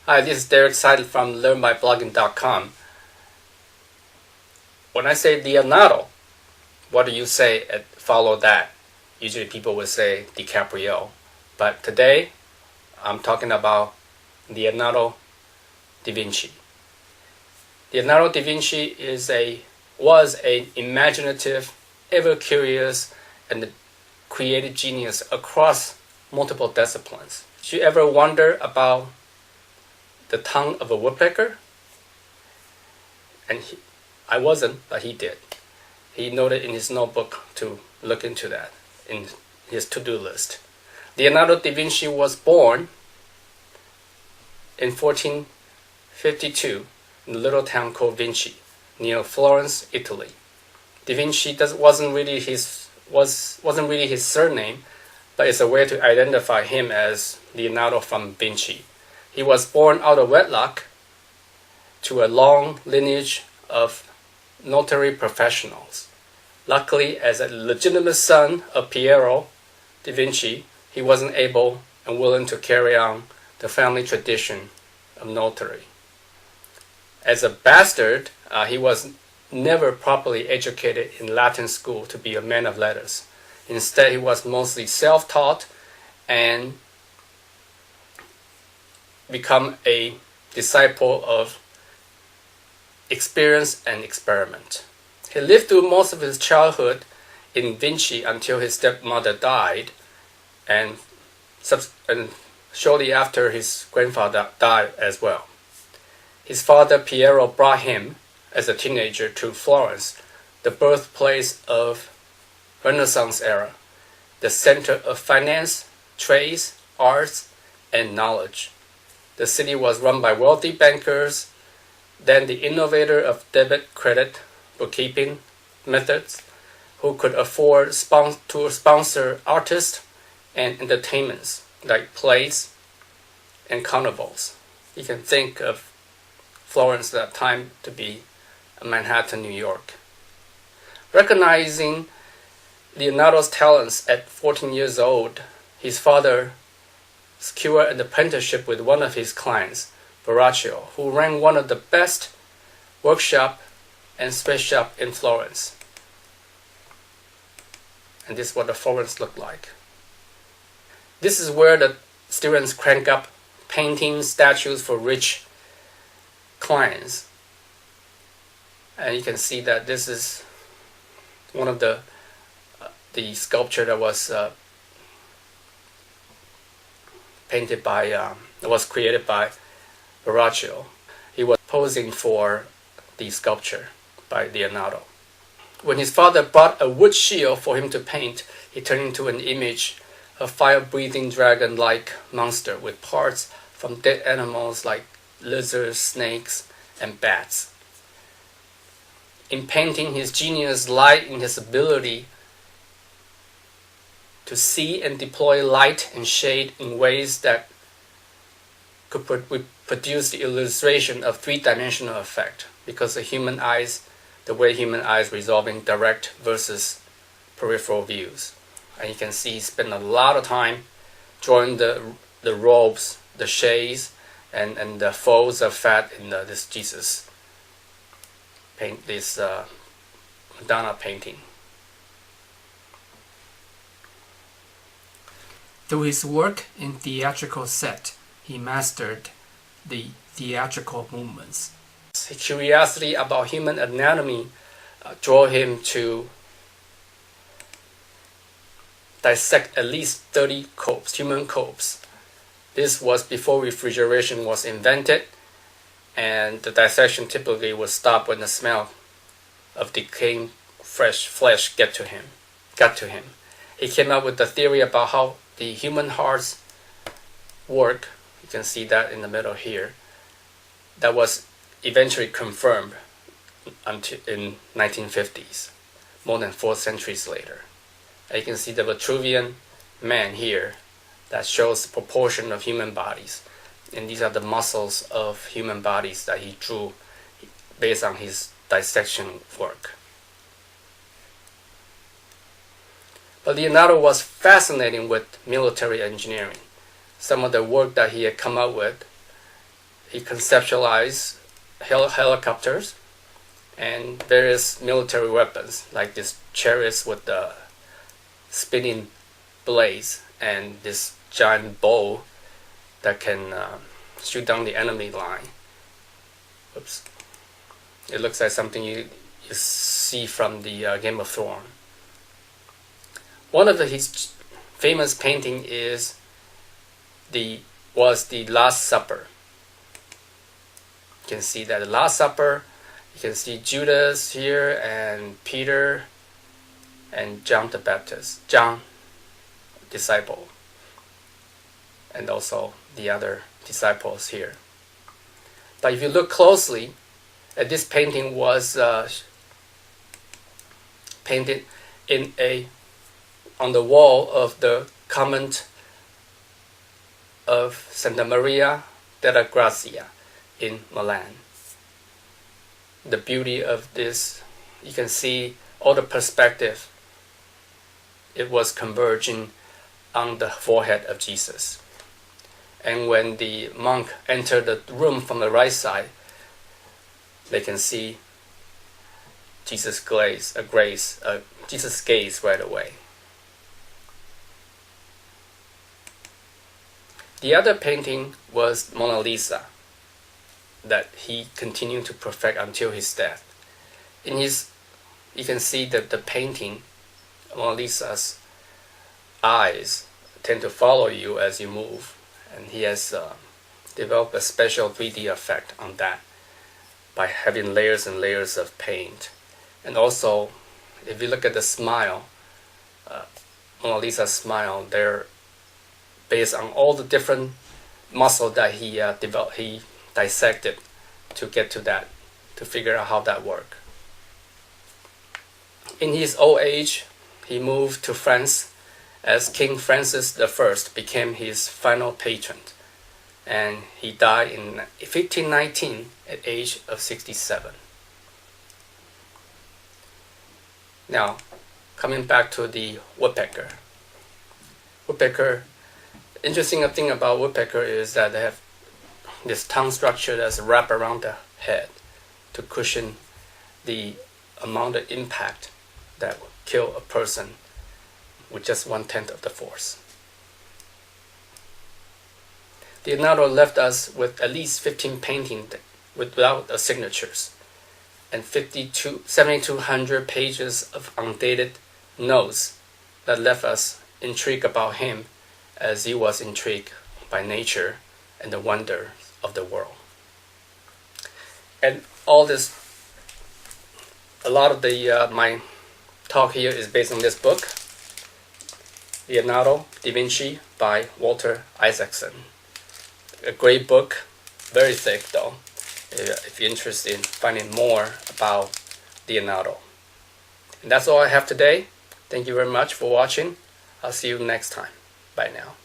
Hi, this is Derek Seidel from learnbyblogging.com. When I say Leonardo, what do you say follow that? Usually people would say DiCaprio. But today, I'm talking about Leonardo Da Vinci. Leonardo da Vinci was an imaginative, ever-curious, and creative genius across multiple disciplines. Did you ever wonder about the tongue of a woodpecker? And I wasn't, but he did. He noted in his notebook to look into that in his to-do list. Leonardo da Vinci was born in 1452 in a little town called Vinci, near Florence, Italy. Da Vinci wasn't really his surname, but it's a way to identify him as Leonardo from Vinci. He was born out of wedlock to a long lineage of notary professionals. Luckily, as a legitimate son of Piero da Vinci, he wasn't able and willing to carry on the family tradition of notary. As a bastard, he was never properly educated in Latin school to be a man of letters. Instead, he was mostly self-taught and become a disciple of experience and experiment. He lived through most of his childhood in Vinci until his stepmother died, and shortly after his grandfather died as well. His father Piero brought him as a teenager to Florence, the birthplace of Renaissance era, the center of finance, trades, arts, and knowledge. The city was run by wealthy bankers, then the innovator of debit credit bookkeeping methods, who could afford to sponsor artists and entertainments like plays and carnivals. You can think of Florence at that time to be Manhattan, New York. Recognizing Leonardo's talents at 14 years old, his father secured an apprenticeship with one of his clients, Verrocchio, who ran one of the best workshop and space shop in Florence. And this is what the Florence looked like. This is where the students crank up paintings, statues for rich clients. And you can see that this is one of the sculpture that was created by Verrocchio. He was posing for the sculpture by Leonardo. When his father brought a wood shield for him to paint, he turned into an image of fire-breathing dragon-like monster with parts from dead animals like lizards, snakes, and bats. In painting, his genius lied in his ability to see and deploy light and shade in ways that could produce the illustration of three-dimensional effect, because the way human eyes resolving direct versus peripheral views. And you can see he spent a lot of time drawing the robes, the shades, and the folds of fat in this Jesus paint, this Madonna painting. Through his work in theatrical set, he mastered the theatrical movements. His curiosity about human anatomy drove him to dissect at least 30 human corpses. This was before refrigeration was invented, and the dissection typically would stop when the smell of decaying fresh flesh got to him. He came up with the theory about how the human hearts work. You can see that in the middle here. That was eventually confirmed in 1950s, more than 4 centuries later. And you can see the Vitruvian man here that shows the proportion of human bodies. And these are the muscles of human bodies that he drew based on his dissection work. But Leonardo was fascinated with military engineering. Some of the work that he had come up with he conceptualized helicopters and various military weapons, like this chariots with the spinning blades and this giant bow that can shoot down the enemy line. Oops. It looks like something you see from the Game of Thrones. One of his famous painting was the Last Supper. You can see that the Last Supper. You can see Judas here and Peter and John the Baptist, John, disciple, and also the other disciples here. But if you look closely, this painting was painted on the wall of the convent of Santa Maria della Grazia in Milan. The beauty of this, you can see all the perspective. It was converging on the forehead of Jesus. And when the monk entered the room from the right side, they can see Jesus' gaze right away. The other painting was Mona Lisa, that he continued to perfect until his death. You can see that the painting, Mona Lisa's eyes tend to follow you as you move, and he has developed a special 3D effect on that by having layers and layers of paint. And also, if you look at the smile, Mona Lisa's smile, they're based on all the different muscles that he dissected to get to that, to figure out how that worked. In his old age, he moved to France as King Francis I became his final patron, and he died in 1519 at age of 67. Now, coming back to the woodpecker. Interesting thing about woodpecker is that they have this tongue structure that's wrapped around the head to cushion the amount of impact that will kill a person with just 1/10 of the force. Leonardo left us with at least 15 paintings without signatures and 7,200 pages of undated notes that left us intrigued about him as he was intrigued by nature and the wonder of the world. And all this, a lot of my talk here is based on this book, Leonardo Da Vinci by Walter Isaacson. A great book, very thick though, if you're interested in finding more about Leonardo. And that's all I have today. Thank you very much for watching. I'll see you next time. Bye now.